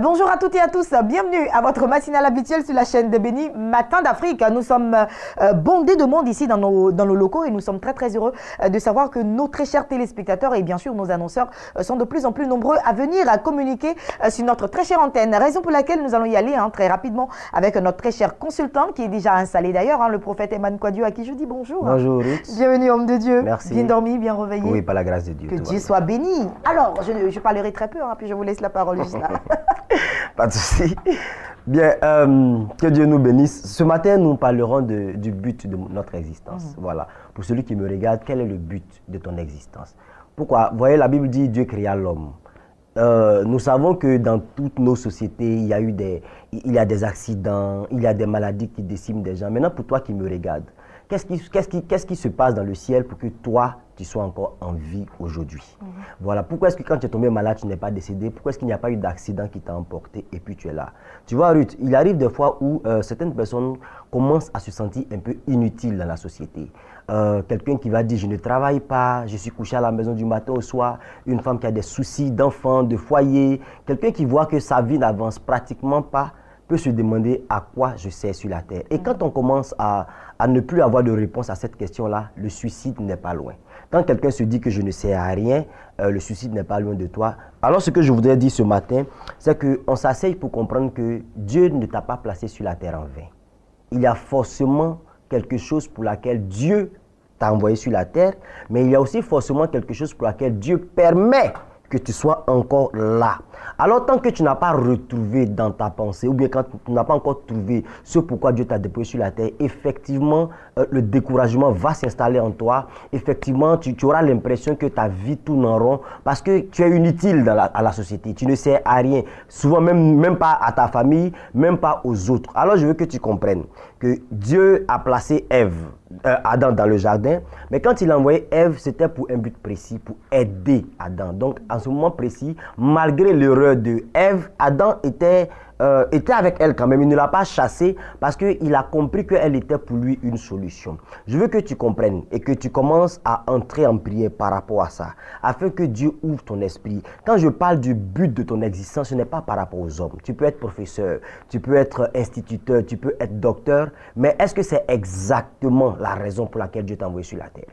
Bonjour à toutes et à tous, bienvenue à votre matinale habituelle sur la chaîne de Béni Matin d'Afrique. Nous sommes bondés de monde ici dans nos locaux et nous sommes très heureux de savoir que nos très chers téléspectateurs et bien sûr nos annonceurs sont de plus en plus nombreux à venir à communiquer sur notre très chère antenne. Raison pour laquelle nous allons y aller très rapidement avec notre très cher consultant qui est déjà installé d'ailleurs, le prophète Emmanuel Kouadio à qui je dis bonjour. Bonjour Ruth. Bienvenue homme de Dieu. Merci. Bien dormi, bien réveillé. Oui, par la grâce de Dieu. Que Dieu soit béni. Alors, je parlerai très peu, puis je vous laisse la parole juste là. Pas de souci. Bien, que Dieu nous bénisse. Ce matin, nous parlerons du but de notre existence. Voilà. Pour celui qui me regarde, quel est le but de ton existence? Pourquoi? Vous voyez, la Bible dit Dieu créa l'homme. Nous savons que dans toutes nos sociétés, il y a des accidents, il y a des maladies qui déciment des gens. Maintenant, pour toi qui me regardes, qu'est-ce qui se passe dans le ciel pour que toi, tu sois encore en vie aujourd'hui? Voilà. Pourquoi est-ce que quand tu es tombé malade, tu n'es pas décédé? Pourquoi est-ce qu'il n'y a pas eu d'accident qui t'a emporté et puis tu es là? Tu vois, Ruth, il arrive des fois où certaines personnes commencent à se sentir un peu inutiles dans la société. Quelqu'un qui va dire, je ne travaille pas, je suis couché à la maison du matin au soir. Une femme qui a des soucis d'enfants, de foyer. Quelqu'un qui voit que sa vie n'avance pratiquement pas peut se demander à quoi je sers sur la terre. Et quand on commence à ne plus avoir de réponse à cette question-là, le suicide n'est pas loin. Quand quelqu'un se dit que je ne sers à rien, le suicide n'est pas loin de toi. Alors ce que je voudrais dire ce matin, c'est qu'on s'asseye pour comprendre que Dieu ne t'a pas placé sur la terre en vain. Il y a forcément quelque chose pour laquelle Dieu t'a envoyé sur la terre, mais il y a aussi forcément quelque chose pour laquelle Dieu permet que tu sois encore là. Alors, tant que tu n'as pas retrouvé dans ta pensée, ou bien quand tu n'as pas encore trouvé ce pourquoi Dieu t'a déposé sur la terre, effectivement, le découragement va s'installer en toi. Effectivement, tu auras l'impression que ta vie tourne en rond parce que tu es inutile à la société. Tu ne sers à rien. Souvent, même pas à ta famille, même pas aux autres. Alors, je veux que tu comprennes que Dieu a placé Adam dans le jardin, mais quand il a envoyé Ève, c'était pour un but précis, pour aider Adam. Donc, en ce moment précis, malgré l'erreur de Ève, Adam était avec elle quand même. Il ne l'a pas chassée parce qu'il a compris qu'elle était pour lui une solution. Je veux que tu comprennes et que tu commences à entrer en prière par rapport à ça, afin que Dieu ouvre ton esprit. Quand je parle du but de ton existence, ce n'est pas par rapport aux hommes. Tu peux être professeur, tu peux être instituteur, tu peux être docteur, mais est-ce que c'est exactement la raison pour laquelle Dieu t'a envoyé sur la terre?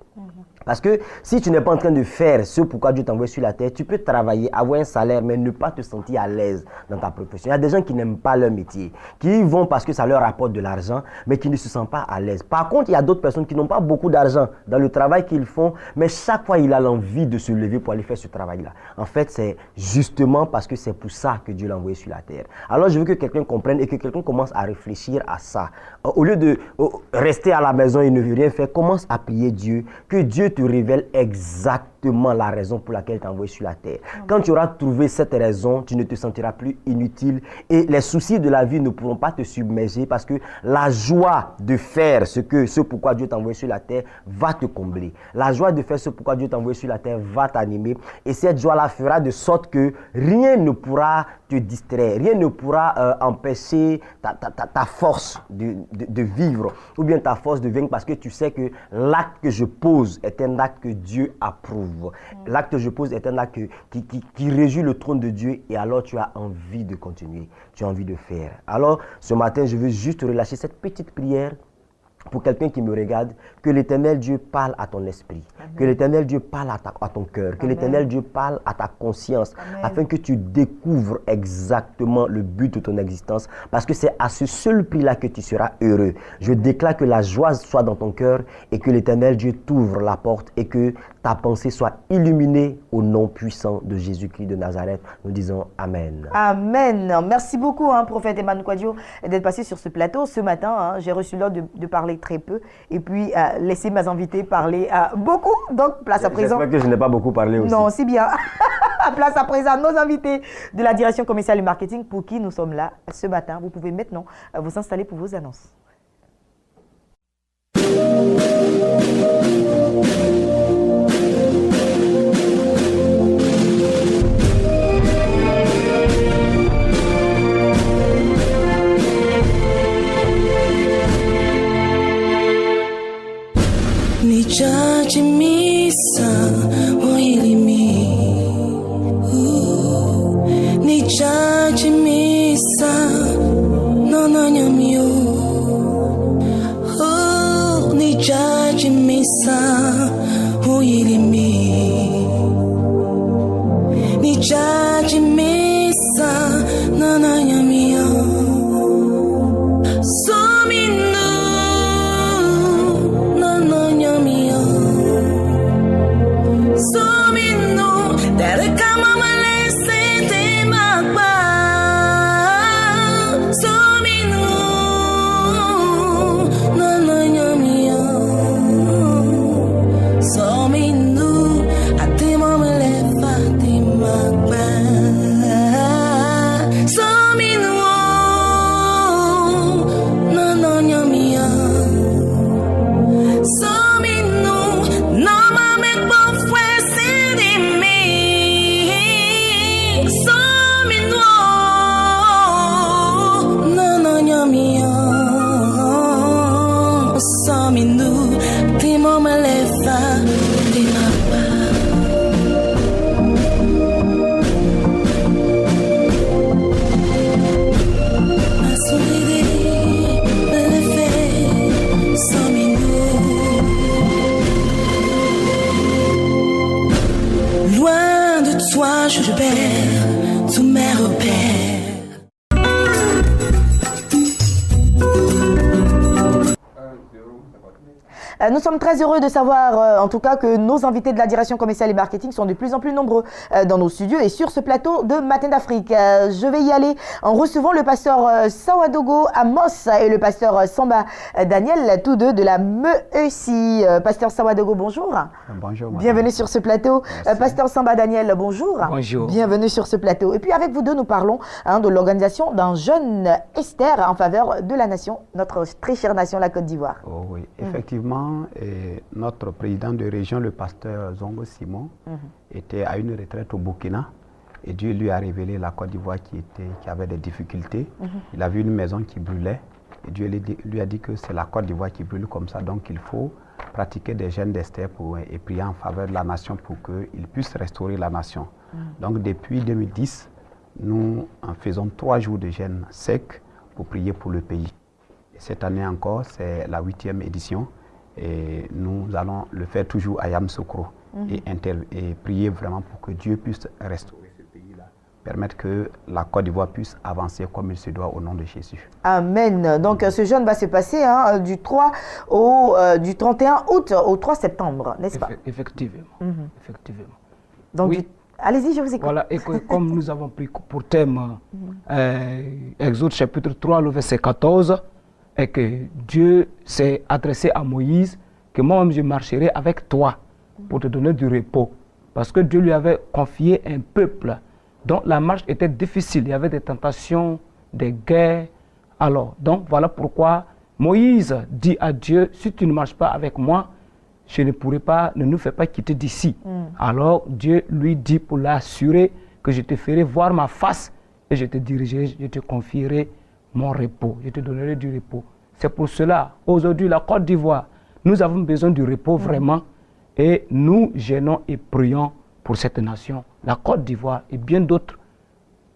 Parce que si tu n'es pas en train de faire ce pourquoi Dieu t'a envoyé sur la terre, tu peux travailler, avoir un salaire, mais ne pas te sentir à l'aise dans ta profession. Il y a des gens qui n'aiment pas leur métier, qui y vont parce que ça leur apporte de l'argent, mais qui ne se sentent pas à l'aise. Par contre, il y a d'autres personnes qui n'ont pas beaucoup d'argent dans le travail qu'ils font, mais chaque fois, il a l'envie de se lever pour aller faire ce travail-là. En fait, c'est justement parce que c'est pour ça que Dieu l'a envoyé sur la terre. Alors, je veux que quelqu'un comprenne et que quelqu'un commence à réfléchir à ça. Au lieu de rester à la maison et ne rien faire, commence à prier Dieu, que Dieu te révèle exactement la raison pour laquelle tu es envoyé sur la terre. Quand tu auras trouvé cette raison, tu ne te sentiras plus inutile et les soucis de la vie ne pourront pas te submerger parce que la joie de faire ce pourquoi Dieu t'a envoyé sur la terre va te combler. La joie de faire ce pourquoi Dieu t'a envoyé sur la terre va t'animer et cette joie-là fera de sorte que rien ne pourra te distraire, rien ne pourra empêcher ta force de vivre ou bien ta force de vaincre parce que tu sais que l'acte que je pose est un acte que Dieu approuve. L'acte que je pose est un acte qui réjouit le trône de Dieu et alors tu as envie de continuer, tu as envie de faire. Alors ce matin, je veux juste relâcher cette petite prière pour quelqu'un qui me regarde, que l'Éternel Dieu parle à ton esprit, Amen. Que l'Éternel Dieu parle à ton cœur, que l'Éternel Dieu parle à ta conscience, Amen. Afin que tu découvres exactement le but de ton existence, parce que c'est à ce seul prix-là que tu seras heureux. Je déclare que la joie soit dans ton cœur et que l'Éternel Dieu t'ouvre la porte et que ta pensée soit illuminée au nom puissant de Jésus-Christ de Nazareth. Nous disons Amen. Amen. Merci beaucoup, prophète Emmanuel Kouadio, d'être passé sur ce plateau ce matin. J'ai reçu l'ordre de parler très peu et puis laisser mes invités parler beaucoup. Donc, place à présent. J'espère que je n'ai pas beaucoup parlé aussi. Non, c'est bien. Place à présent nos invités de la direction commerciale et marketing pour qui nous sommes là ce matin. Vous pouvez maintenant vous installer pour vos annonces. Nijajimisa Oilimi Nijajimisa Nananyamio Nijajimisa Oilimi Nijajimisa Nananyamio Je perds tous mes repères. Nous sommes très heureux de savoir, en tout cas, que nos invités de la direction commerciale et marketing sont de plus en plus nombreux dans nos studios et sur ce plateau de Matin d'Afrique. Je vais y aller en recevant le pasteur Sawadogo Amos et le pasteur Samba Daniel, tous deux de la MEEC. Pasteur Sawadogo, bonjour. Bonjour. Madame. Bienvenue sur ce plateau. Pasteur Samba Daniel, bonjour. Bonjour. Bienvenue sur ce plateau. Et puis avec vous deux, nous parlons de l'organisation d'un jeune Esther en faveur de la nation, notre très chère nation, la Côte d'Ivoire. Oh, oui, effectivement. Et notre président de région, le pasteur Zongo Simon, était à une retraite au Burkina et Dieu lui a révélé la Côte d'Ivoire qui avait des difficultés. Il a vu une maison qui brûlait et Dieu lui a dit que c'est la Côte d'Ivoire qui brûle comme ça, donc il faut pratiquer des jeûnes d'Esther et prier en faveur de la nation pour qu'il puisse restaurer la nation. Donc depuis 2010, nous faisons 3 jours de jeûne sec pour prier pour le pays. Et cette année encore, c'est la 8e édition. Et nous allons le faire toujours à Yamoussoukro et prier vraiment pour que Dieu puisse restaurer ce pays-là, permettre que la Côte d'Ivoire puisse avancer comme il se doit au nom de Jésus. Amen. Donc ce jeûne va se passer du 3 du 31 août au 3 septembre, n'est-ce pas? Effectivement. Effectivement. Donc, oui. Allez-y, je vous écoute. Voilà, et comme nous avons pris pour thème Exode chapitre 3, le verset 14, et que Dieu s'est adressé à Moïse, que moi-même je marcherai avec toi pour te donner du repos. Parce que Dieu lui avait confié un peuple dont la marche était difficile. Il y avait des tentations, des guerres. Alors, donc voilà pourquoi Moïse dit à Dieu, si tu ne marches pas avec moi, je ne pourrai pas, ne nous fais pas quitter d'ici. Alors Dieu lui dit pour l'assurer que je te ferai voir ma face et je te dirigerai, je te confierai mon repos, je te donnerai du repos. C'est pour cela, aujourd'hui, la Côte d'Ivoire, nous avons besoin du repos vraiment et nous gênons et prions pour cette nation, la Côte d'Ivoire et bien d'autres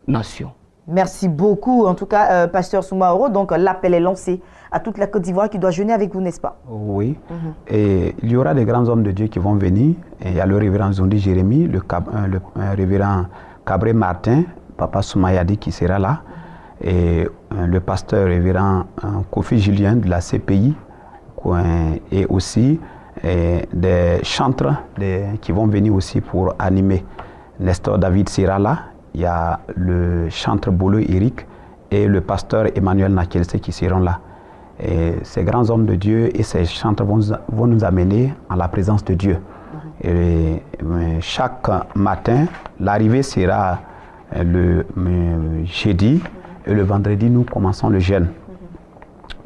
nations. Merci beaucoup, en tout cas, pasteur Soumaoro. Donc, l'appel est lancé à toute la Côte d'Ivoire qui doit jeûner avec vous, n'est-ce pas? Oui, et il y aura des grands hommes de Dieu qui vont venir. Et il y a le révérend Zondi Jérémie, le révérend Cabré Martin, Papa Soumayadi qui sera là. Et le pasteur révérend Kofi Julien de la CPI et aussi des chantres qui vont venir aussi pour animer. Nestor David sera là, il y a le chantre Bouleux Eric et le pasteur Emmanuel Nakelse qui seront là. Et ces grands hommes de Dieu et ces chantres vont nous amener à la présence de Dieu. Et chaque matin, l'arrivée sera le jeudi. Et le vendredi, nous commençons le jeûne.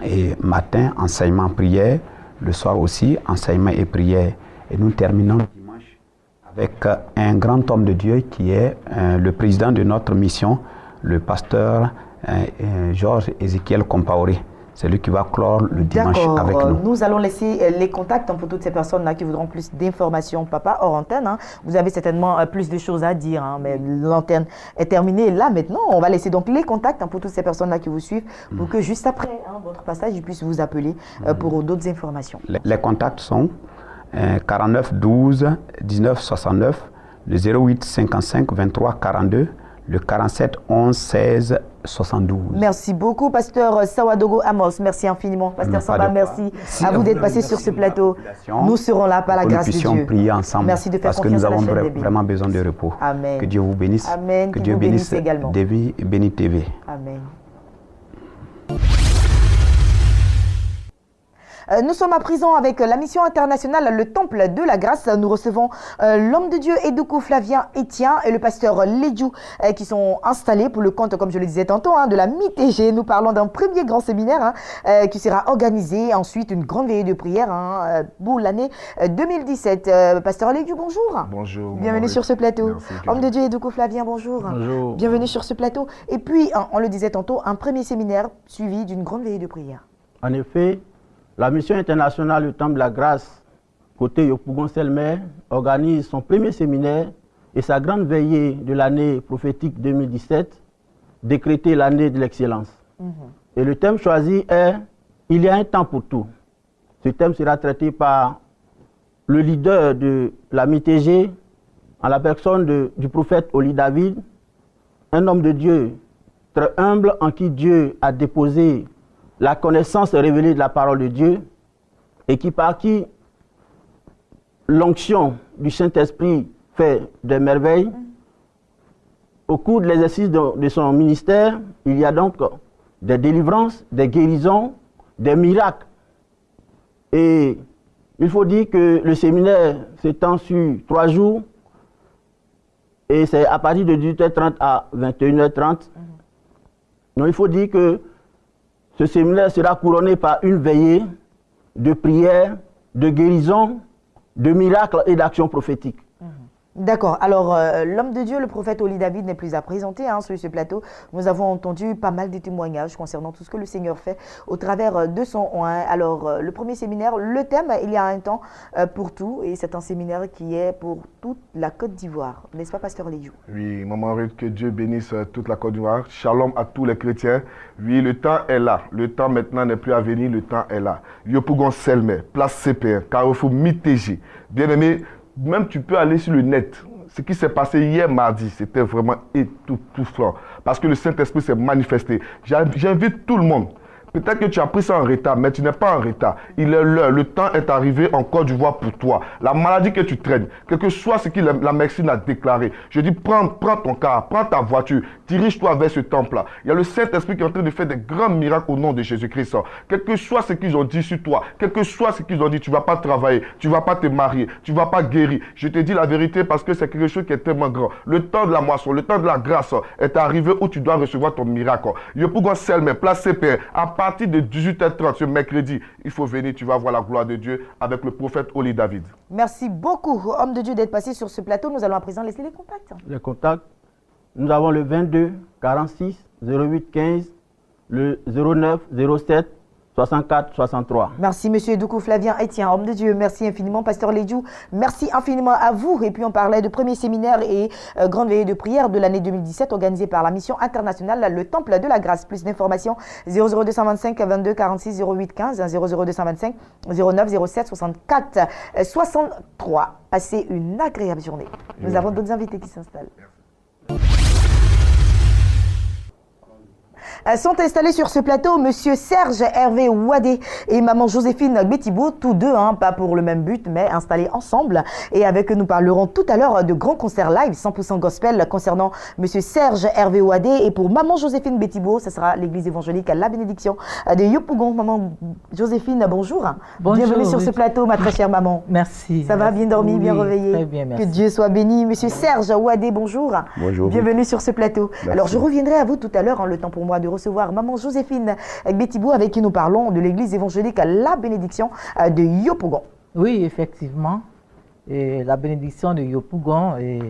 Et matin, enseignement, prière. Le soir aussi, enseignement et prière. Et nous terminons le dimanche avec un grand homme de Dieu qui est le président de notre mission, le pasteur Georges Ézéchiel Compaoré, c'est lui qui va clore le dimanche avec D'accord. nous. Nous allons laisser les contacts pour toutes ces personnes-là qui voudront plus d'informations, papa, hors antenne. Vous avez certainement plus de choses à dire, mais l'antenne est terminée là maintenant. On va laisser donc les contacts pour toutes ces personnes-là qui vous suivent pour que juste après votre passage, ils puissent vous appeler pour d'autres informations. Les contacts sont 49 12 19 69, le 08 55 23 42, le 47 11 16 72. Merci beaucoup, pasteur Sawadogo Amos. Merci infiniment. Pasteur Samba, merci à vous d'être passé sur ce plateau. Nous serons là par la grâce de Dieu. Nous puissions prier ensemble. Merci de faire parce que confiance nous à la avons chaîne des bénis. vraiment besoin de repos. Amen. Que Dieu vous bénisse. Amen. Que Qu'il Dieu vous bénisse bénisse également. Béni TV. Amen. Nous sommes à présent avec la mission internationale, le Temple de la Grâce. Nous recevons l'homme de Dieu Edoukou Flavien Etienne et le pasteur Ledjou qui sont installés pour le compte, comme je le disais tantôt, de la MITG. Nous parlons d'un premier grand séminaire qui sera organisé. Ensuite, une grande veillée de prière pour l'année 2017. Pasteur Ledjou, bonjour. Bonjour. Bienvenue sur ce plateau. Merci, Homme de Dieu Edoukou Flavien, bonjour. Bonjour. Bienvenue sur ce plateau. Et puis, on le disait tantôt, un premier séminaire suivi d'une grande veillée de prière. En effet, la mission internationale du Temple de la Grâce, côté Yopougon-Selmer, organise son premier séminaire et sa grande veillée de l'année prophétique 2017, décrétée l'année de l'excellence. Et le thème choisi est « Il y a un temps pour tout ». Ce thème sera traité par le leader de la MITG, en la personne du prophète Oli David, un homme de Dieu très humble en qui Dieu a déposé la connaissance révélée de la parole de Dieu et par qui l'onction du Saint-Esprit fait des merveilles. Au cours de l'exercice de son ministère, il y a donc des délivrances, des guérisons, des miracles. Et il faut dire que le séminaire s'étend sur 3 jours et c'est à partir de 18h30 à 21h30. Donc il faut dire que ce séminaire sera couronné par une veillée de prière, de guérison, de miracles et d'actions prophétiques. D'accord. Alors, l'homme de Dieu, le prophète Oli David, n'est plus à présenter sur ce plateau. Nous avons entendu pas mal de témoignages concernant tout ce que le Seigneur fait au travers de son oint. Alors, le premier séminaire, le thème, il y a un temps pour tout. Et c'est un séminaire qui est pour toute la Côte d'Ivoire. N'est-ce pas, pasteur Ledjou? Oui, maman Ruth, que Dieu bénisse toute la Côte d'Ivoire. Shalom à tous les chrétiens. Oui, le temps est là. Le temps maintenant n'est plus à venir, le temps est là. Yopougon-Selmer, place CPR, Carrefour MITG. Bien-aimé, même tu peux aller sur le net. Ce qui s'est passé hier mardi, c'était vraiment étouffant. Parce que le Saint-Esprit s'est manifesté. J'invite tout le monde. Peut-être que tu as pris ça en retard, mais tu n'es pas en retard. Il est l'heure, le temps est arrivé en Côte d'Ivoire pour toi. La maladie que tu traînes, quel que soit ce que la médecine a déclaré, je dis prends ton car, prends ta voiture, dirige-toi vers ce temple-là. Il y a le Saint-Esprit qui est en train de faire des grands miracles au nom de Jésus-Christ. Quel que soit ce qu'ils ont dit sur toi, quel que soit ce qu'ils ont dit, tu ne vas pas travailler, tu ne vas pas te marier, tu ne vas pas guérir. Je te dis la vérité parce que c'est quelque chose qui est tellement grand. Le temps de la moisson, le temps de la grâce est arrivé où tu dois recevoir ton miracle. Yopougon-Selmer, place CPR, à partir de 18h30 ce mercredi, il faut venir, tu vas voir la gloire de Dieu avec le prophète Oli David. Merci beaucoup, homme de Dieu, d'être passé sur ce plateau. Nous allons à présent laisser les contacts. Les contacts, nous avons le 22 46 08 15, le 09 07 64 63. Merci, monsieur Edoukou Flavien Etienne, homme de Dieu. Merci infiniment, pasteur Ledjou. Merci infiniment à vous. Et puis, on parlait de premier séminaire et grande veillée de prière de l'année 2017 organisée par la mission internationale, le Temple de la Grâce. Plus d'informations, 00225 22 46 08 15, 00225 09 07 64 63. Passez une agréable journée. Nous avons d'autres invités qui s'installent. Sont installés sur ce plateau monsieur Serge Hervé Ouadé et maman Joséphine Bétibo, tous deux, pas pour le même but, mais installés ensemble. Et avec eux, nous parlerons tout à l'heure de grands concerts live 100% gospel concernant monsieur Serge Hervé Ouadé. Et pour maman Joséphine Bétibo, ce sera l'église évangélique à la bénédiction de Yopougon. Maman Joséphine, bonjour. Bonjour. Bienvenue sur ce plateau, ma très chère maman. Merci. Ça va, bien dormi, bien réveillé? Très bien, merci. Que Dieu soit béni. Monsieur Serge Ouadé, bonjour. Bonjour. Bienvenue sur ce plateau. Merci. Alors, je reviendrai à vous tout à l'heure, le temps pour moi de recevoir maman Joséphine Bétibo, avec qui nous parlons de l'église évangélique à la bénédiction de Yopougon. Oui, effectivement. Et la bénédiction de Yopougon et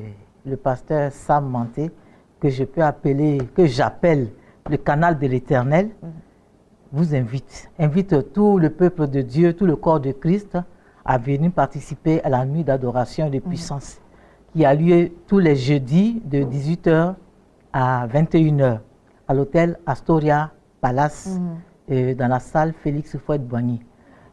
le pasteur Sam Manté, que j'appelle le canal de l'Éternel. vous invite tout le peuple de Dieu, tout le corps de Christ à venir participer à la nuit d'adoration et de puissance qui a lieu tous les jeudis de 18h à 21h à l'hôtel Astoria Palace et dans la salle Félix Houphouët-Boigny.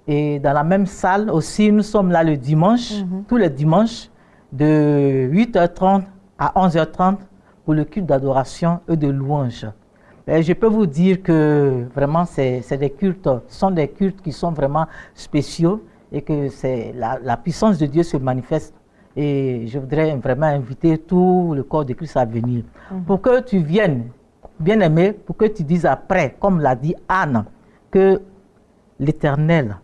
Et dans la même salle aussi, nous sommes là le dimanche, tous les dimanches, de 8h30 à 11h30 pour le culte d'adoration et de louange. Et je peux vous dire que vraiment, ce sont des cultes qui sont vraiment spéciaux et que la puissance de Dieu se manifeste. Et je voudrais vraiment inviter tout le corps de Christ à venir. Pour que tu viennes, bien-aimé, pour que tu dises après, comme l'a dit Anne, que l'Éternel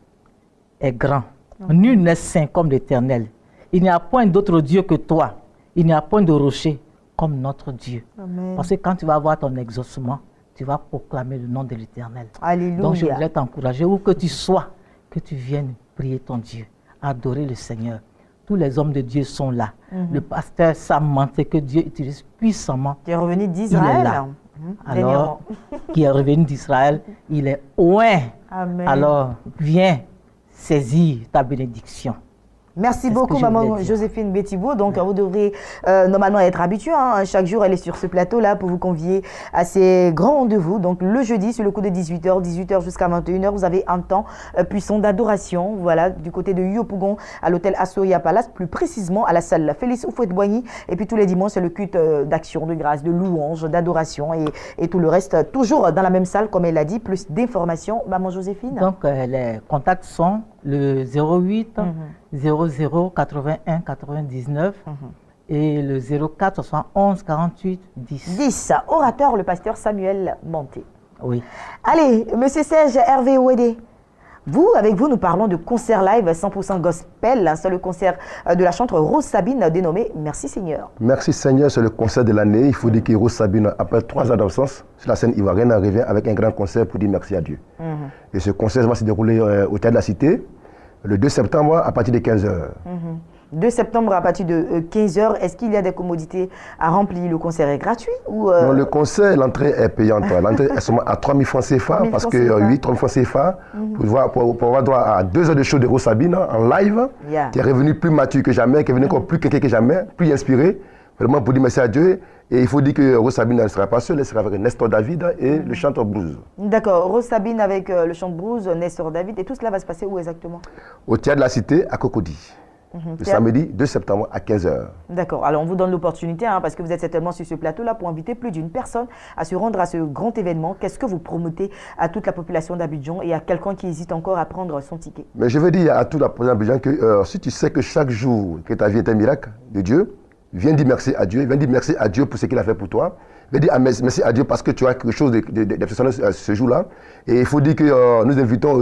est grand. Nul n'est saint comme l'Éternel. Il n'y a point d'autre Dieu que toi. Il n'y a point de rocher comme notre Dieu. Amen. Parce que quand tu vas avoir ton exaucement, tu vas proclamer le nom de l'Éternel. Alléluia. Donc je voudrais t'encourager, où que tu sois, que tu viennes prier ton Dieu, adorer le Seigneur. Tous les hommes de Dieu sont là. Le pasteur Sam Manté, que Dieu utilise puissamment. Qui est revenu Il est d'Israël. là. Alors, qui est revenu d'Israël, il est loin. Amen. Alors, viens saisir ta bénédiction. Merci C'est ce beaucoup, que je maman voulais dire. Joséphine Béthibaud. Donc, vous devrez normalement être habitué. Chaque jour, elle est sur ce plateau-là pour vous convier à ces grands rendez-vous. Donc, le jeudi, sur le coup de 18h jusqu'à 21h, vous avez un temps puissant d'adoration. Voilà, du côté de Yopougon, à l'hôtel Astoria Palace, plus précisément à la salle Félix Houphouët-Boigny. Et puis, tous les dimanches, c'est le culte d'action, de grâce, de louange, d'adoration et tout le reste, toujours dans la même salle, comme elle l'a dit. Plus d'informations, maman Joséphine. Donc, les contacts sont le 08 00 81 99 et le 04 71 48 10. 10. Orateur, le pasteur Samuel Manté. Oui. Allez, monsieur Serge Hervé Ouédé. Avec vous, nous parlons de concert live 100% gospel. C'est le concert de la chanteuse Rose Sabine dénommé Merci Seigneur. Merci Seigneur, c'est le concert de l'année. Il faut dire que Rose Sabine, après 3 ans d'absence, sur la scène ivoirienne, revient avec un grand concert pour dire merci à Dieu. Et ce concert va se dérouler au Théâtre de la Cité le 2 septembre à partir de 15h. 2 septembre à partir de 15h. Est-ce qu'il y a des commodités à remplir? Le concert est gratuit ou Non, le concert, l'entrée est payante. L'entrée est seulement à 3 000 francs CFA, 3 000 parce francs que CFA. 3 000 francs CFA, pour avoir droit à 2 heures de show de Rose Sabine en live, Yeah. qui est revenu plus mature que jamais, qui est venu encore plus quelqu'un que jamais, plus inspiré, vraiment pour dire merci à Dieu. Et il faut dire que Rose Sabine ne sera pas seule, elle sera avec Nestor David et le chanteur blues. D'accord. Rose Sabine avec le chant de blues, Nestor David. Et tout cela va se passer où exactement? Au Théâtre de la Cité à Cocody, le samedi 2 septembre à 15h. D'accord. Alors, on vous donne l'opportunité, parce que vous êtes certainement sur ce plateau-là, pour inviter plus d'une personne à se rendre à ce grand événement. Qu'est-ce que vous promotez à toute la population d'Abidjan et à quelqu'un qui hésite encore à prendre son ticket? Mais je veux dire à toute la population d'Abidjan que si tu sais que chaque jour que ta vie est un miracle de Dieu, viens dire merci à Dieu, viens dire merci à Dieu pour ce qu'il a fait pour toi. Viens dire merci à Dieu parce que tu as quelque chose d'exceptionnel ce jour-là. Et il faut dire que nous invitons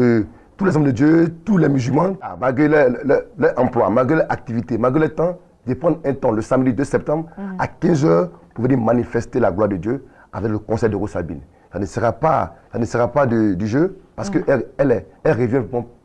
tous les hommes de Dieu, tous les musulmans, malgré leur emploi, malgré leur activité, malgré le temps, de prendre un temps le samedi 2 septembre à 15h pour venir manifester la gloire de Dieu avec le concert de Rose Sabine. Ça ne sera pas du jeu parce qu'elle revient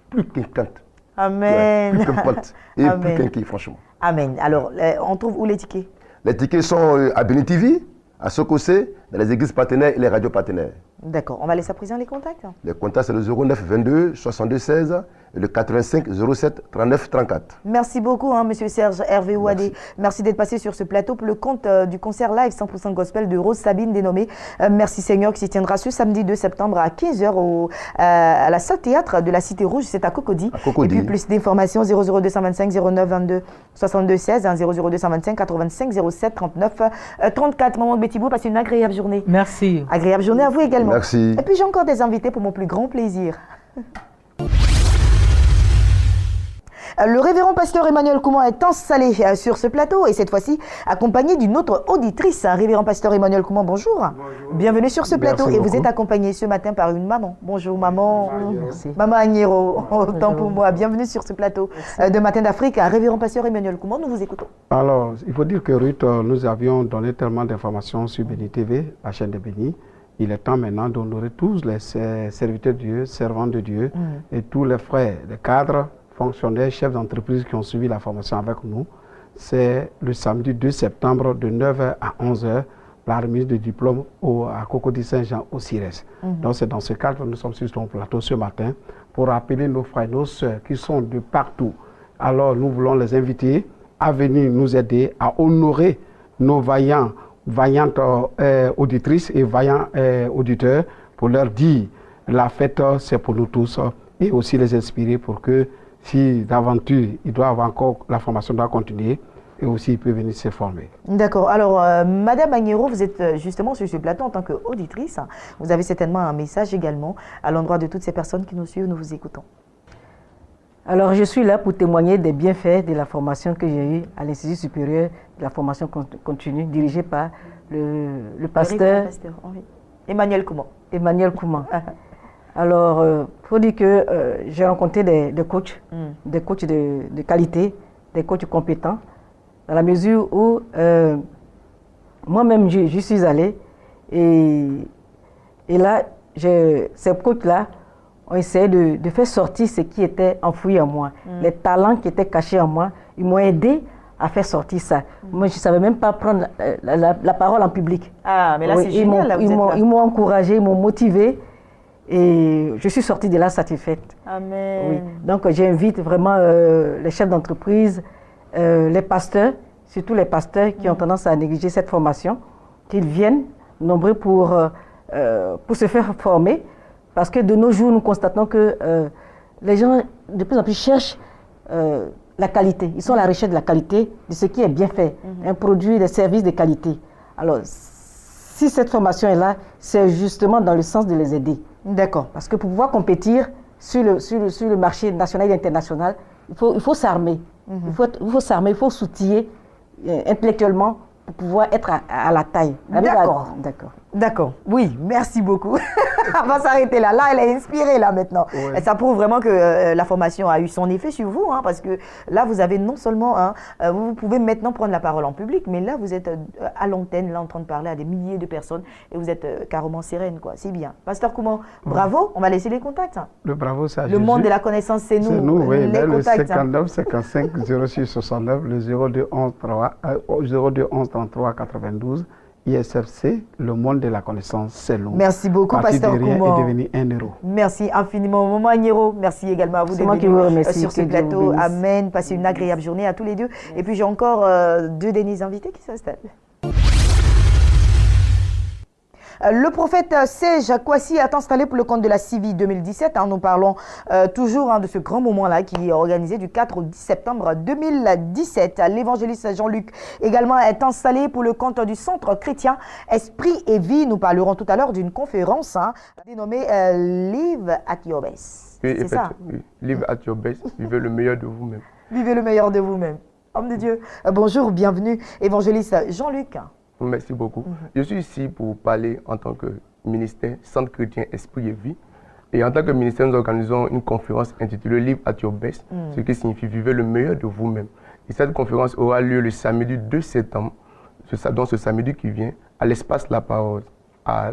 plus qu'inquiète. Amen. Plus qu'un pote et Amen. plus qu'inquiet, franchement. Amen. Alors, on trouve où les tickets? Les tickets sont à Béni TV, à Sokosé, dans les églises partenaires et les radios partenaires. D'accord. On va laisser à présent les contacts. Les contacts, c'est le 09 22 62 16 et le 85 07 39 34. Merci beaucoup, monsieur Serge Hervé Ouadé. Merci d'être passé sur ce plateau pour le compte du concert live 100% gospel de Rose Sabine dénommé Merci Seigneur, qui s'y tiendra ce samedi 2 septembre à 15h à la salle théâtre de la Cité Rouge, c'est à Cocody. Et puis plus d'informations 00225 09 22 62 16 00225 85 07 39 34. Maman de Béthibou, passez une agréable journée. Merci. Agréable journée à vous également. Merci. Et puis j'ai encore des invités pour mon plus grand plaisir. Le révérend pasteur Emmanuel Kouman est installé sur ce plateau et cette fois-ci accompagné d'une autre auditrice. Révérend pasteur Emmanuel Kouman, bonjour. Bonjour. Bienvenue sur ce plateau. Merci et vous beaucoup. êtes accompagné ce matin par une maman. Bonjour maman. Merci. Maman Agnero, autant pour moi. Bienvenue sur ce plateau de Matin d'Afrique. Révérend pasteur Emmanuel Kouman, nous vous écoutons. Alors, il faut dire que Ruth, nous avions donné tellement d'informations sur Béni TV, la chaîne de Béni. Il est temps maintenant d'honorer tous les serviteurs de Dieu, servants de Dieu et tous les frères, les cadres, fonctionnaires, chefs d'entreprise qui ont suivi la formation avec nous. C'est le samedi 2 septembre de 9h à 11h la remise de diplôme à Cocody Saint-Jean au CIRES. Donc c'est dans ce cadre que nous sommes sur ton plateau ce matin pour appeler nos frères et nos sœurs qui sont de partout. Alors nous voulons les inviter à venir nous aider à honorer nos vaillantes auditrices et vaillants auditeurs pour leur dire la fête c'est pour nous tous et aussi les inspirer pour que si d'aventure il doit avoir encore, la formation doit continuer et aussi il peut venir se former. D'accord. Alors, Madame Agnero, vous êtes justement sur ce plateau en tant qu'auditrice. Vous avez certainement un message également à l'endroit de toutes ces personnes qui nous suivent. Nous vous écoutons. Alors, je suis là pour témoigner des bienfaits de la formation que j'ai eue à l'Institut supérieur de la formation continue, dirigé par le pasteur oui. Emmanuel Kouman. Emmanuel Kouman. Alors, il faut dire que j'ai rencontré des coachs de qualité, des coachs compétents, dans la mesure où moi-même, j'y suis allé et là, ces coachs-là ont essayé de faire sortir ce qui était enfoui en moi, les talents qui étaient cachés en moi. Ils m'ont aidé à faire sortir ça. Moi, je ne savais même pas prendre la parole en public. Ah, mais là, c'est génial. Là, ils m'ont encouragé, ils m'ont motivé et je suis sortie de là satisfaite. Amen. Oui. Donc, j'invite vraiment les chefs d'entreprise, les pasteurs, surtout les pasteurs qui ont tendance à négliger cette formation, qu'ils viennent nombreux pour se faire former. Parce que de nos jours, nous constatons que les gens de plus en plus cherchent la qualité. Ils sont à la recherche de la qualité, de ce qui est bien fait, un produit, des services de qualité. Alors, si cette formation est là, c'est justement dans le sens de les aider. D'accord. Parce que pour pouvoir compétir sur le marché national et international, il faut s'armer. Il faut s'armer, il faut s'outiller intellectuellement pour pouvoir être à la taille. D'accord. D'accord. D'accord. Oui, merci beaucoup. On va s'arrêter là. Là, elle est inspirée là maintenant. Ouais. Et ça prouve vraiment que la formation a eu son effet sur vous, hein, parce que là, vous avez non seulement, vous pouvez maintenant prendre la parole en public, mais là, vous êtes à l'antenne, là, en train de parler à des milliers de personnes et vous êtes carrément sereine, quoi. C'est bien. Pasteur Kouman, bravo. On va laisser les contacts. Hein. Le bravo, c'est à Le monde de la connaissance, c'est nous. C'est nous, oui. Les contacts. Le 59 55 06 69, le 02 11 33 92. ISFC, le monde de la connaissance, c'est nous. Merci beaucoup, Pasteur Kouman. Et devenu un héros. Merci infiniment, Maman Agnero. Merci également à vous d'être venus sur ce plateau. Amen. Passez une agréable journée à tous les deux. Merci. Et puis j'ai encore deux derniers invités qui s'installent. Le prophète Serge Kouassi est installé pour le compte de la CIVI 2017. Nous parlons toujours de ce grand moment-là qui est organisé du 4 au 10 septembre 2017. L'évangéliste Jean-Luc également est installé pour le compte du Centre chrétien Esprit et Vie. Nous parlerons tout à l'heure d'une conférence dénommée Live at your best. Oui, c'est ça. Oui. Live at your best. Vivez le meilleur de vous-même. Vivez le meilleur de vous-même. Homme de Dieu. Bonjour, bienvenue, évangéliste Jean-Luc. Merci beaucoup. Je suis ici pour parler en tant que ministère Centre chrétien Esprit et Vie. Et en tant que ministère, nous organisons une conférence intitulée Live at your best, ce qui signifie vivre le meilleur de vous-même. Et cette conférence aura lieu le samedi 2 septembre, donc ce samedi qui vient, à l'espace La Parole, à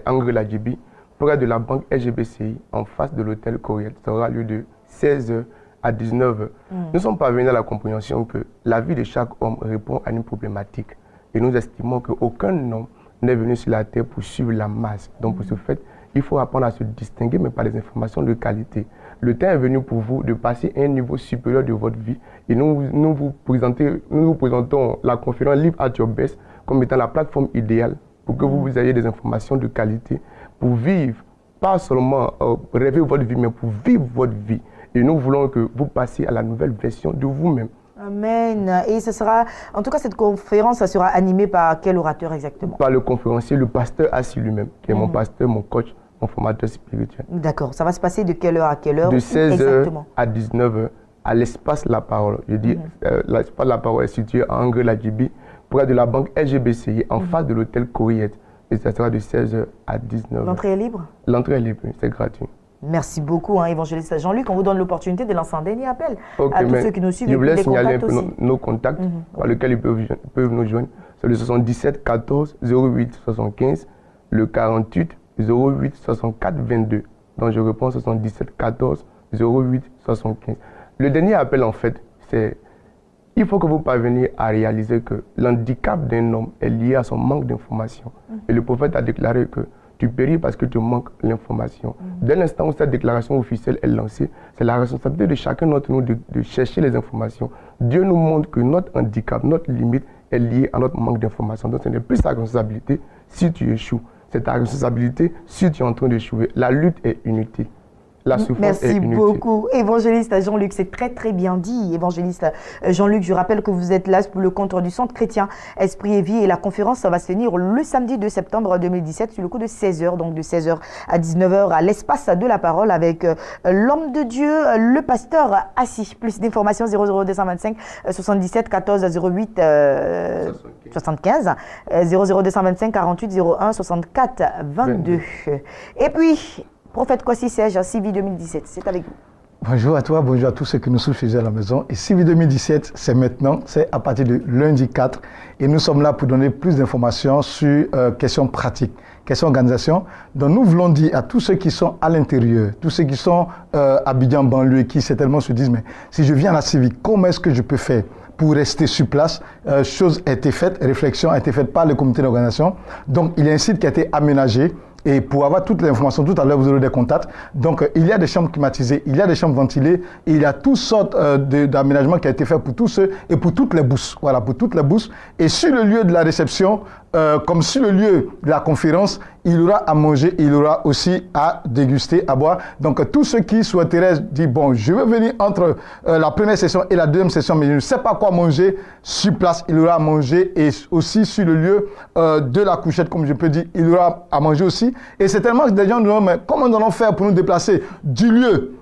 Angre Djibi, près de la banque SGBCI, en face de l'hôtel Courriel. Ça aura lieu de 16h à 19h. Nous sommes parvenus à la compréhension que la vie de chaque homme répond à une problématique. Et nous estimons qu'aucun homme n'est venu sur la terre pour suivre la masse. Donc pour ce fait, il faut apprendre à se distinguer, mais par des informations de qualité. Le temps est venu pour vous de passer à un niveau supérieur de votre vie. Et nous vous présentons la conférence Live at your best comme étant la plateforme idéale pour que vous ayez des informations de qualité, pour vivre, pas seulement rêver votre vie, mais pour vivre votre vie. Et nous voulons que vous passiez à la nouvelle version de vous-même. Amen. Et ce sera, en tout cas, cette conférence, ça sera animée par quel orateur exactement? Par le conférencier, le pasteur Assis lui-même, qui est mon pasteur, mon coach, mon formateur spirituel. D'accord. Ça va se passer de quelle heure à quelle heure? De 16h à 19h, à l'espace La Parole. Je dis, l'espace La Parole est situé à Angre Djibi, près de la banque SGBCI, en face de l'hôtel Courriette. Et ça sera de 16h à 19h. L'entrée est libre? L'entrée est libre, c'est gratuit. Merci beaucoup, évangéliste Jean-Luc. On vous donne l'opportunité de lancer un dernier appel à tous ceux qui nous suivent. Je voulais signaler un peu nos contacts par lesquels ils peuvent nous joindre. C'est le 77 14 08 75, le 48 08 64 22. Donc je réponds 77 14 08 75. Le dernier appel, en fait, c'est il faut que vous parveniez à réaliser que l'handicap d'un homme est lié à son manque d'information. Et le prophète a déclaré que tu péris parce que tu manques l'information. Dès l'instant où cette déclaration officielle est lancée, c'est la responsabilité de chacun d'entre nous de chercher les informations. Dieu nous montre que notre handicap, notre limite est liée à notre manque d'information. Donc ce n'est plus ta responsabilité si tu échoues. C'est ta responsabilité si tu es en train d'échouer. La lutte est inutile. La souffrance est Merci inutile. beaucoup. Évangéliste Jean-Luc, c'est très très bien dit. Évangéliste Jean-Luc, je rappelle que vous êtes là pour le compte du Centre chrétien Esprit et Vie et la conférence va se tenir le samedi 2 septembre 2017 sur le coup de 16h, donc de 16h à 19h à l'espace de la parole avec l'homme de Dieu, le pasteur Assis. Plus d'informations 00225 77 14 08 75 00225 48 01 64 22. Et puis Prophète Kwasi Serge, Civi 2017, c'est avec vous. Bonjour à toi, bonjour à tous ceux qui nous suivent chez eux à la maison. Et Civi 2017, c'est maintenant, c'est à partir de lundi 4. Et nous sommes là pour donner plus d'informations sur questions pratiques, questions organisation. Donc nous voulons dire à tous ceux qui sont à l'intérieur, tous ceux qui sont à Abidjan, banlieue, qui certainement se disent, mais si je viens à la Civi, comment est-ce que je peux faire pour rester sur place? Chose a été faite, réflexion a été faite par le comité d'organisation. Donc il y a un site qui a été aménagé. Et pour avoir toutes les informations, tout à l'heure, vous aurez des contacts. Donc, il y a des chambres climatisées, il y a des chambres ventilées, et il y a toutes sortes d'aménagements qui ont été faits pour tous ceux et pour toutes les bourses. Voilà, pour toutes les bourses. Et sur le lieu de la réception, comme sur le lieu de la conférence, il y aura à manger, il y aura aussi à déguster, à boire. Donc, tous ceux qui souhaiteraient dire, bon, je veux venir entre la première session et la deuxième session, mais je ne sais pas quoi manger, sur place, il y aura à manger. Et aussi sur le lieu de la couchette, comme je peux dire, il y aura à manger aussi. Et c'est tellement que des gens nous disent, mais comment nous allons faire pour nous déplacer du lieu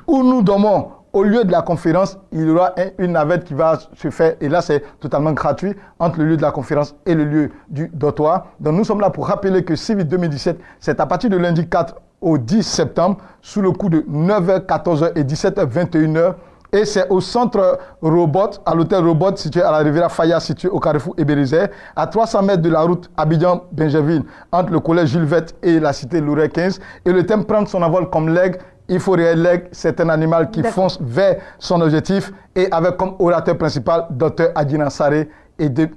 où nous dormons au lieu de la conférence? Il y aura une navette qui va se faire, et là c'est totalement gratuit, entre le lieu de la conférence et le lieu du dortoir. Donc nous sommes là pour rappeler que Civi 2017, c'est à partir de lundi 4 au 10 septembre, sous le coup de 9h, 14h et 17h, 21h. Et c'est au centre Robot, à l'hôtel Robot, situé à la Riviera Faya, situé au carrefour Ébérizet, à 300 mètres de la route Abidjan-Benjerville, entre le collège Jules Vette et la cité Louré 15. Et le thème prendre son envol comme l'aigle. Il faut réel l'aigle, c'est un animal qui fonce vers son objectif. Et avec comme orateur principal, Dr Adjina Saré et de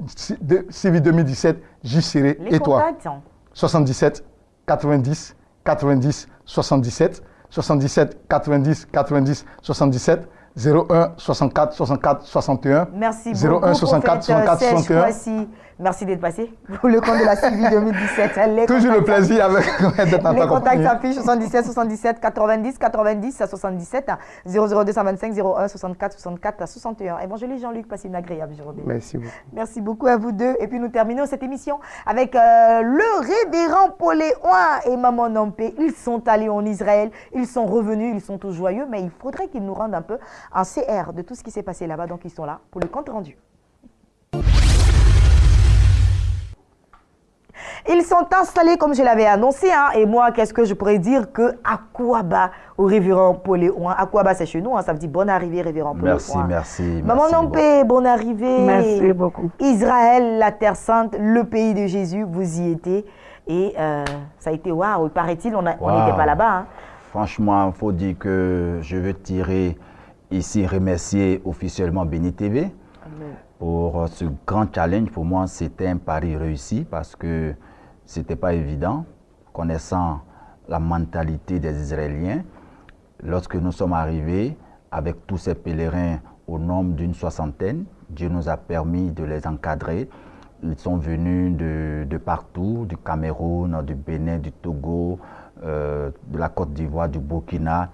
Civi 2017, J. Siré et toi. 77 90 90 77 77 90 90 77 01 64 64 61. Merci 01 64 64 61. Merci d'être passé pour le compte de la Civi 2017. Toujours le plaisir avec les contacts s'affichent 77 77 90 90 à 77 00225 01 64 64 à 61. Évangéliste Jean-Luc, passez une agréable journée. Merci beaucoup. Merci beaucoup à vous deux. Et puis nous terminons cette émission avec le révérend Poléoin et Maman Nampé. Ils sont allés en Israël, ils sont revenus, ils sont tous joyeux, mais il faudrait qu'ils nous rendent un peu un CR de tout ce qui s'est passé là-bas. Donc ils sont là pour le compte rendu. Ils sont installés comme je l'avais annoncé. Et moi, qu'est-ce que je pourrais dire que Akwaba au révérend Poléoin. Akwaba, c'est chez nous. Ça veut dire bonne arrivée, révérend Poléoin. Merci. Maman Nampé, bonne arrivée. Merci beaucoup. Israël, la terre sainte, le pays de Jésus, vous y étiez. Et ça a été waouh. Paraît-il, on n'était pas là-bas. Franchement, il faut dire que je veux remercier officiellement Béni TV. Amen. Pour ce grand challenge. Pour moi, c'était un pari réussi parce que ce n'était pas évident, connaissant la mentalité des Israéliens. Lorsque nous sommes arrivés avec tous ces pèlerins au nombre d'une soixantaine, Dieu nous a permis de les encadrer. Ils sont venus de partout, du Cameroun, du Bénin, du Togo, de la Côte d'Ivoire, du Burkina.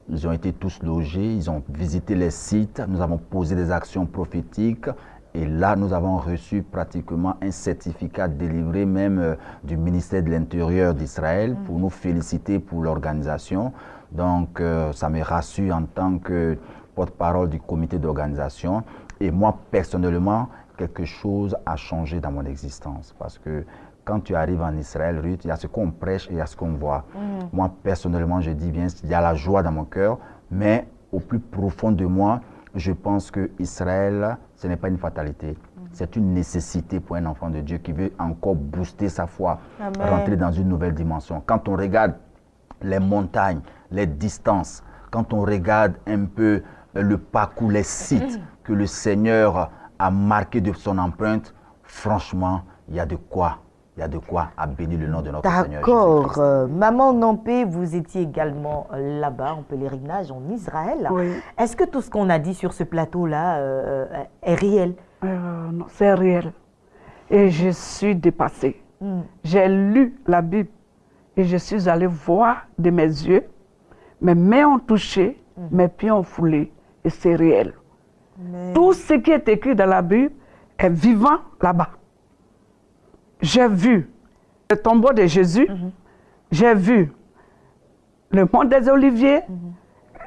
Ils ont été tous logés, ils ont visité les sites, nous avons posé des actions prophétiques et là nous avons reçu pratiquement un certificat délivré même du ministère de l'Intérieur d'Israël pour nous féliciter pour l'organisation. Donc ça me rassure en tant que porte-parole du comité d'organisation et moi personnellement quelque chose a changé dans mon existence parce que quand tu arrives en Israël, Ruth, il y a ce qu'on prêche et il y a ce qu'on voit. Moi, personnellement, je dis bien, il y a la joie dans mon cœur, mais au plus profond de moi, je pense que Israël, ce n'est pas une fatalité. C'est une nécessité pour un enfant de Dieu qui veut encore booster sa foi, rentrer dans une nouvelle dimension. Quand on regarde les montagnes, les distances, quand on regarde un peu le parcours, les sites, que le Seigneur a marqué de son empreinte, franchement, il y a de quoi à bénir le nom de notre Seigneur Jésus-Christ. D'accord. Maman Nampé, vous étiez également là-bas en pèlerinage en Israël. Oui. Est-ce que tout ce qu'on a dit sur ce plateau-là est réel? Non, c'est réel. Et je suis dépassée. J'ai lu la Bible et je suis allée voir de mes yeux. Mes mains ont touché, mes pieds ont foulé. Et c'est réel. Tout ce qui est écrit dans la Bible est vivant là-bas. J'ai vu le tombeau de Jésus, j'ai vu le mont des Oliviers,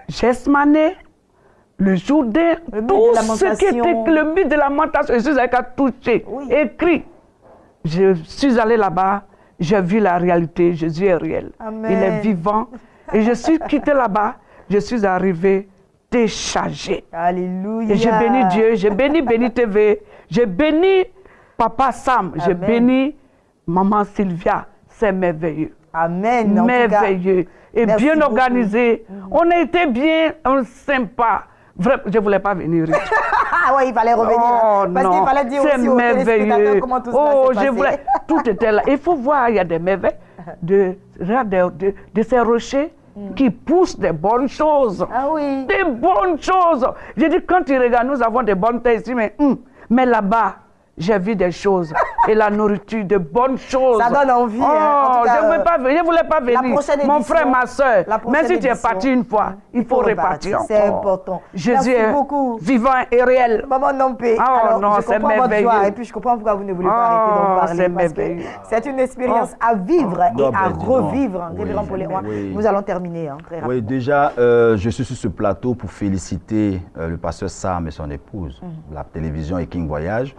Gethsemane, le Jourdain, tout ce qui était le but de la lamentation. Je suis allé toucher, écrit. Je suis allé là-bas, j'ai vu la réalité, Jésus est réel. Amen. Il est vivant. Et je suis quitté là-bas, je suis arrivé déchargé. Alléluia. Et j'ai béni Dieu, j'ai béni Béni TV, j'ai béni Papa Sam, j'ai béni Maman Sylvia. C'est merveilleux. Amen. Merveilleux. Et bien beaucoup organisé. On a été bien sympa. Vraiment, je ne voulais pas venir. Ah oui, il fallait revenir. Parce qu'il fallait dire aussi aux téléspectateurs comment tout cela s'est passé. Tout était là. Il faut voir, il y a des merveilles de ces rochers qui poussent des bonnes choses. Ah oui. Des bonnes choses. Je dis, quand tu regardes, nous avons des bonnes têtes ici, mais là-bas, j'ai vu des choses et la nourriture, de bonnes choses. Ça donne envie. Je ne voulais pas venir. Mon frère, ma soeur, même si tu es parti une fois, il faut repartir. C'est important. Jésus est vivant et réel. Maman Nampé, je comprends votre joie et puis je comprends pourquoi vous ne voulez pas arrêter d'en parler. Parce que c'est une expérience à vivre et à revivre. Révérend Pauléon, nous allons terminer très rapidement. Oui, déjà, je suis sur ce plateau pour féliciter le pasteur Sam et son épouse. La télévision et King Voyage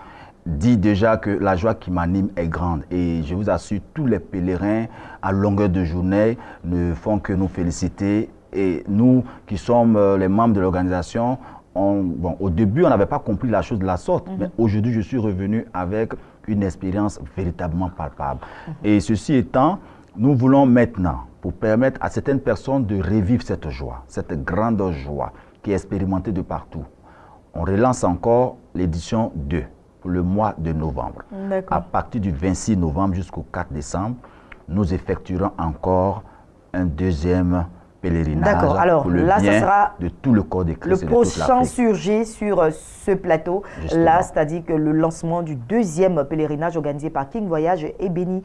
dit déjà que la joie qui m'anime est grande. Et je vous assure, tous les pèlerins à longueur de journée ne font que nous féliciter. Et nous qui sommes les membres de l'organisation, au début, on n'avait pas compris la chose de la sorte. Mais aujourd'hui, je suis revenu avec une expérience véritablement palpable. Et ceci étant, nous voulons maintenant, pour permettre à certaines personnes de revivre cette joie, cette grande joie qui est expérimentée de partout, on relance encore l'édition 2. Pour le mois de novembre. À partir du 26 novembre jusqu'au 4 décembre, nous effectuerons encore un deuxième pèlerinage pour le bien de tout le corps de Christ. Le prochain sujet sur ce plateau, là, c'est-à-dire que le lancement du deuxième pèlerinage organisé par King Voyage et Béni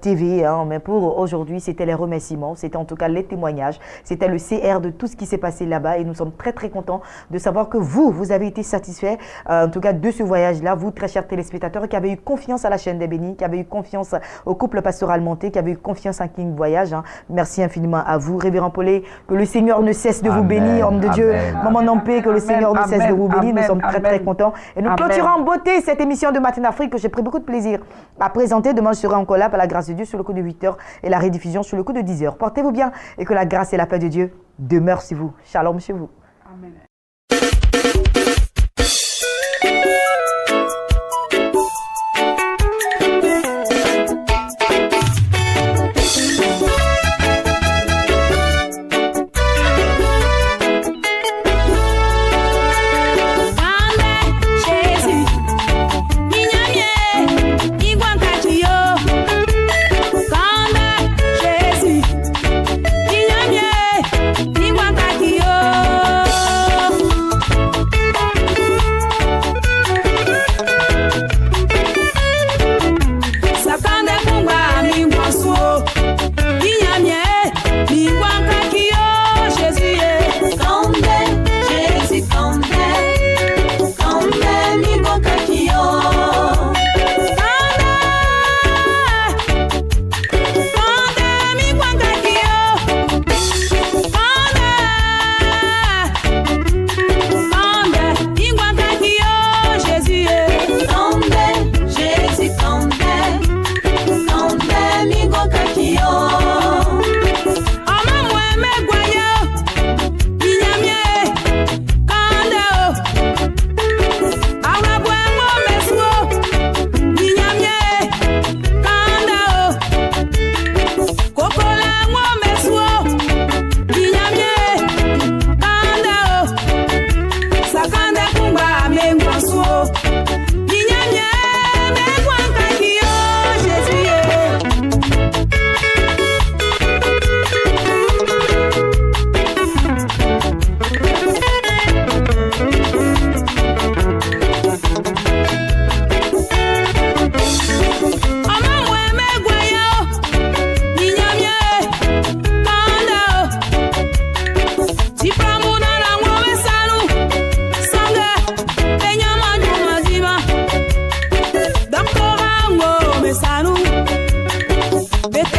TV. Mais pour aujourd'hui, c'était les remerciements, c'était en tout cas les témoignages, c'était le CR de tout ce qui s'est passé là-bas et nous sommes très très contents de savoir que vous avez été satisfaits en tout cas de ce voyage-là, vous très chers téléspectateurs qui avez eu confiance à la chaîne des Bénis, qui avez eu confiance au couple pastoral monté, qui avez eu confiance à King Voyage. Merci infiniment à vous, Révérend Pauléon. Que le Seigneur ne cesse de vous bénir, homme de Dieu. Maman Nampé, que le Seigneur ne cesse de vous bénir. Nous sommes très très contents. Et nous clôturons en beauté cette émission de Matin d'Afrique que j'ai pris beaucoup de plaisir à présenter. Demain, je serai encore là par la grâce de Dieu sur le coup de 8h et la rediffusion sur le coup de 10h. Portez-vous bien et que la grâce et la paix de Dieu demeurent sur vous. Shalom chez vous. Amen. Yo Vete